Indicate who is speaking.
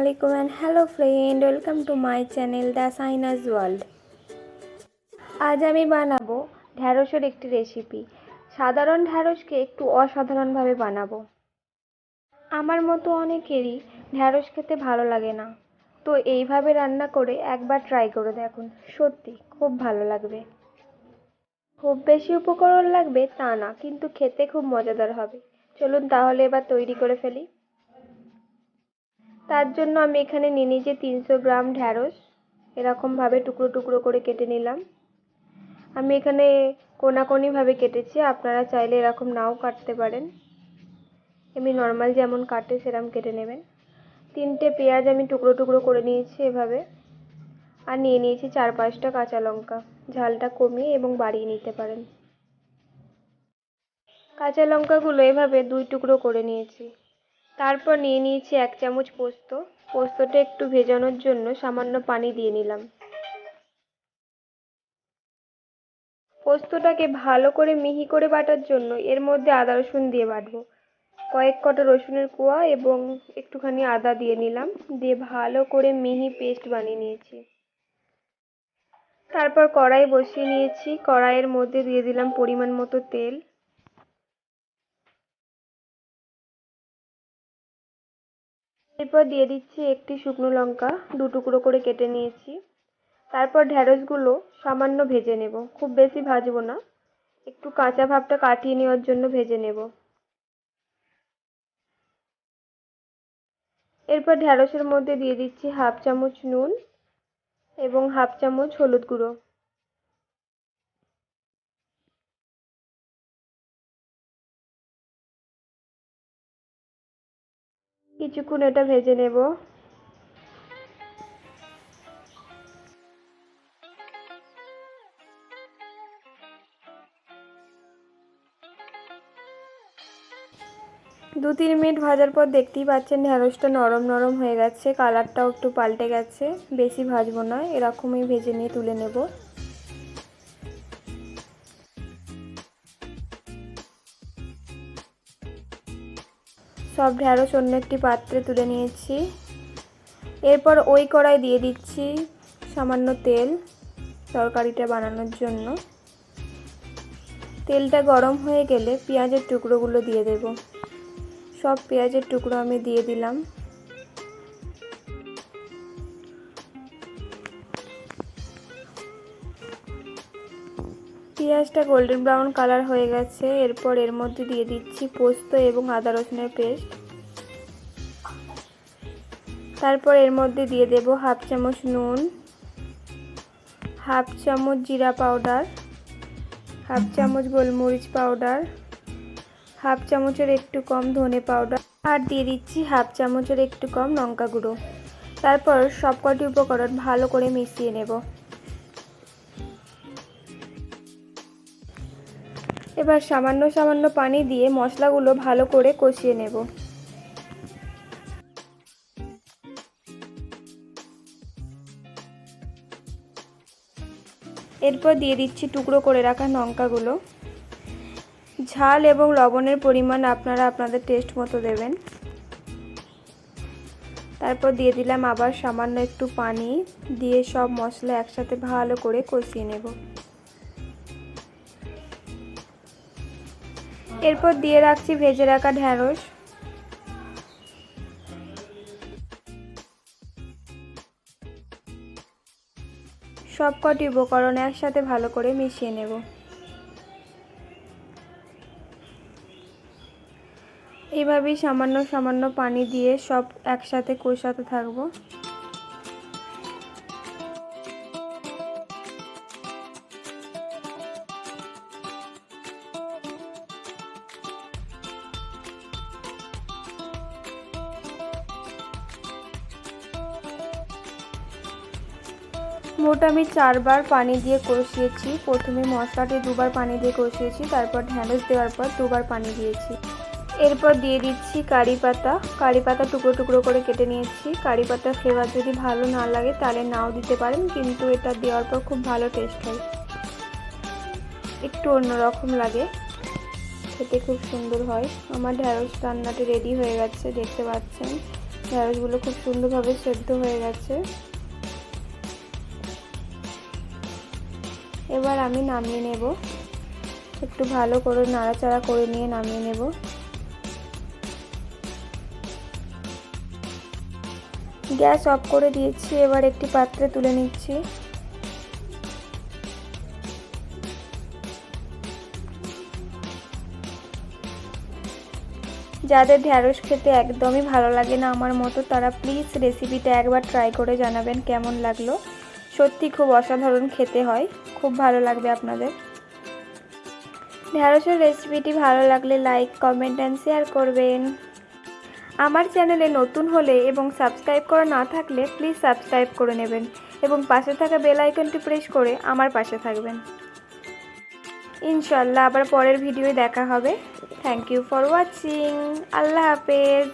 Speaker 1: আলাইকুম and hello friend, welcome to my channel the sinus world. আজ আমি বানাবো ঢ্যাঁড়সের একটি রেসিপি। সাধারণ ঢ্যাঁড়সকে একটু অসাধারণভাবে বানাবো। আমার মতো অনেকেরই ঢ্যাঁড়স খেতে ভালো লাগে না, তো এইভাবে রান্না করে একবার ট্রাই করে দেখুন, সত্যি খুব ভালো লাগবে। খুব বেশি উপকরণ লাগবে তা না, কিন্তু খেতে খুব মজাদার হবে। চলুন তাহলে এবার তৈরি করে ফেলি। তার জন্য আমি এখানে নিয়ে নিয়েছি 300 গ্রাম ঢ্যাঁড়স। এরকমভাবে টুকরো টুকরো করে কেটে নিলাম। আমি এখানে কোনাকুনিভাবে কেটেছি, আপনারা চাইলে এরকম নাও কাটতে পারেন। এমনি নর্মাল যেমন কাটে সেরকম কেটে নেবেন। 3টে পেঁয়াজ আমি টুকরো টুকরো করে নিয়েছি এভাবে। আর নিয়ে নিয়েছি 4-5টা কাঁচা লঙ্কা। ঝালটা কমিয়ে এবং বাড়িয়ে নিতে পারেন। কাঁচা লঙ্কাগুলো এভাবে 2 টুকরো করে নিয়েছি। তারপর নিয়ে নিয়েছি 1 চামচ পোস্ত। পোস্তটা একটু ভেজানোর জন্য সামান্য পানি দিয়ে নিলাম। পোস্তটাকে ভালো করে মিহি করে বাটার জন্য এর মধ্যে আদা রসুন দিয়ে বাটবো। কয়েক কটা রসুনের কোয়া এবং একটুখানি আদা দিয়ে নিলাম, দিয়ে ভালো করে মিহি পেস্ট বানিয়ে নিয়েছি। তারপর কড়াই বসিয়ে নিয়েছি। কড়াইয়ের মধ্যে দিয়ে দিলাম পরিমাণ মতো তেল। এরপর দিয়ে দিচ্ছি একটি শুকনো লঙ্কা 2 টুকরো করে কেটে নিয়েছি। তারপর ঢ্যাঁড়সগুলো সামান্য ভেজে নেব, খুব বেশি ভাজবো না, একটু কাঁচা ভাবটা কাটিয়ে নেওয়ার জন্য ভেজে নেব। এরপর ঢ্যাঁড়সের মধ্যে দিয়ে দিচ্ছি 1/2 চামচ নুন এবং 1/2 চামচ হলুদ গুঁড়ো। কিছুক্ষণ এটা ভেজে নেব। 2-3 মিনিট ভাজার পর দেখতেই পাচ্ছেন ঢ্যাঁড়সটা নরম নরম হয়ে গেছে, কালারটাও একটু পাল্টে গেছে। বেশি ভাজবো না, এরকমই ভেজে নিয়ে তুলে নেব। সব ঢ্যাঁড়স অন্য একটি পাত্রে তুলে নিয়েছি। এরপর ওই কড়াই দিয়ে দিচ্ছি সামান্য তেল তরকারিটা বানানোর জন্য। তেলটা গরম হয়ে গেলে পেঁয়াজের টুকরোগুলো দিয়ে দেব। সব পেঁয়াজের টুকরো আমি দিয়ে দিলাম। পেঁয়াজটা গোল্ডেন ব্রাউন কালার হয়ে গেছে। এরপর এর মধ্যে দিয়ে দিচ্ছি পোস্ত এবং আদা রসুনের পেস্ট। তারপর এর মধ্যে দিয়ে দেব 1/2 চামচ নুন, 1/2 চামচ জিরা পাউডার, 1/2 চামচ গোলমরিচ পাউডার, 1/2 চামচের একটু কম ধনে পাউডার, আর দিয়ে দিচ্ছি 1/2 চামচের একটু কম লঙ্কা গুঁড়ো। তারপর সবকটি উপকরণ ভালো করে মিশিয়ে নেব। এবার সামান্য সামান্য পানি দিয়ে মশলাগুলো ভালো করে কষিয়ে নেব। এরপর দিয়ে দিচ্ছি টুকরো করে রাখা লঙ্কাগুলো। ঝাল এবং লবণের পরিমাণ আপনারা আপনাদের টেস্ট মতো দেবেন। তারপর দিয়ে দিলাম আবার সামান্য একটু পানি, দিয়ে সব মশলা একসাথে ভালো করে কষিয়ে নেব। এরপর দিয়ে রাখছি ভেজে রাখা ঢ্যাঁড়স। সবকটি উপকরণ একসাথে ভালো করে মিশিয়ে নেব। এইভাবেই সামান্য সামান্য পানি দিয়ে সব একসাথে কষাতে থাকবো। মোট আমি 4 বার পানি দিয়ে কষিয়েছি। প্রথমে মশলাটি 2 বার পানি দিয়ে কষিয়েছি, তারপর ঢ্যাঁড়স দেওয়ার পর 2 বার পানি দিয়েছি। এরপর দিয়ে দিচ্ছি কারি পাতা। কারি পাতা টুকরো টুকরো করে কেটে নিয়েছি। কারি পাতার ফ্লেভার যদি ভালো না লাগে তাহলে নাও দিতে পারেন, কিন্তু এটা দেওয়ার পর খুব ভালো টেস্ট হয়, একটু অন্যরকম লাগে, খেতে খুব সুন্দর হয়। আমার ঢ্যাঁড়স রান্নাটি রেডি হয়ে গেছে, দেখতে পাচ্ছেন। ঢ্যাঁড়সগুলো খুব সুন্দরভাবে সেদ্ধ হয়ে গেছে। এবার আমি নামিয়ে নেব, একটু ভালো করে নাড়াচাড়া করে নিয়ে নামিয়ে নেব। গ্যাস অফ করে দিয়েছি, এবার একটি পাত্রে তুলে নিচ্ছি। যাদের ঢ্যাঁড়স খেতে একদমই ভালো লাগে না আমার মতো, তারা প্লিজ রেসিপিটা একবার ট্রাই করে জানাবেন কেমন লাগলো। সত্যি খুব অসাধারণ খেতে হয়, খুব ভালো লাগবে আপনাদের। ঢ্যাঁড়সের রেসিপিটি ভালো লাগলে লাইক, কমেন্ট অ্যান্ড শেয়ার করবেন। আমার চ্যানেলে নতুন হলে এবং সাবস্ক্রাইব করা না থাকলে প্লিজ সাবস্ক্রাইব করে নেবেন এবং পাশে থাকা বেল আইকনটি প্রেস করে আমার পাশে থাকবেন। ইনশাআল্লাহ আবার পরের ভিডিওয় দেখা হবে। Thank you for watching. আল্লাহ হাফেজ।